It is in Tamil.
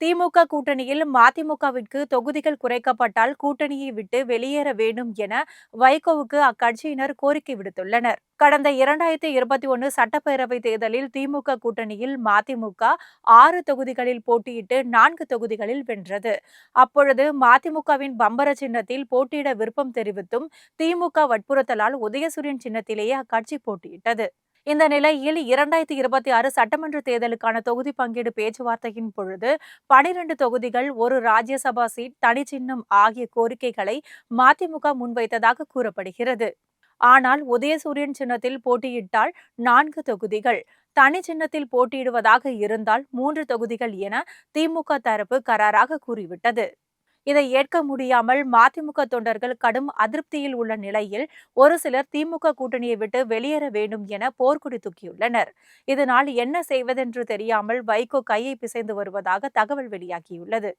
திமுக கூட்டணியில் மதிமுகவிற்கு தொகுதிகள் குறைக்கப்பட்டால் கூட்டணியை விட்டு வெளியேற வேண்டும் என வைகோவுக்கு அக்கட்சியினர் கோரிக்கை விடுத்துள்ளனர். கடந்த 2021 சட்டப்பேரவைத் தேர்தலில் திமுக கூட்டணியில் மதிமுக 6 தொகுதிகளில் போட்டியிட்டு 4 தொகுதிகளில் வென்றது. அப்பொழுது மதிமுகவின் பம்பர சின்னத்தில் போட்டியிட விருப்பம் தெரிவித்தும் திமுக வற்புறுத்தலால் உதயசூரியன் சின்னத்திலேயே அக்கட்சி போட்டியிட்டது. இந்த நிலையில் 2026 சட்டமன்ற தேர்தலுக்கான தொகுதி பங்கீடு பேச்சுவார்த்தையின் பொழுது 12 தொகுதிகள், ஒரு ராஜ்யசபா சீட், தனிச்சின்னம் ஆகிய கோரிக்கைகளை மதிமுக முன்வைத்ததாக கூறப்படுகிறது. ஆனால் உதயசூரியன் சின்னத்தில் போட்டியிட்டால் 4 தொகுதிகள், தனி சின்னத்தில் போட்டியிடுவதாக இருந்தால் 3 தொகுதிகள் என திமுக தரப்பு கராராக கூறிவிட்டது. இதை ஏற்க முடியாமல் மதிமுக தொண்டர்கள் கடும் அதிருப்தியில் உள்ள நிலையில் ஒரு சிலர் திமுக கூட்டணியை விட்டு வெளியேற வேண்டும் என போர்க்கொடி தூக்கியுள்ளனர். இதனால் என்ன செய்வதென்று தெரியாமல் வைகோ கையை பிசைந்து வருவதாக தகவல் வெளியாகியுள்ளது.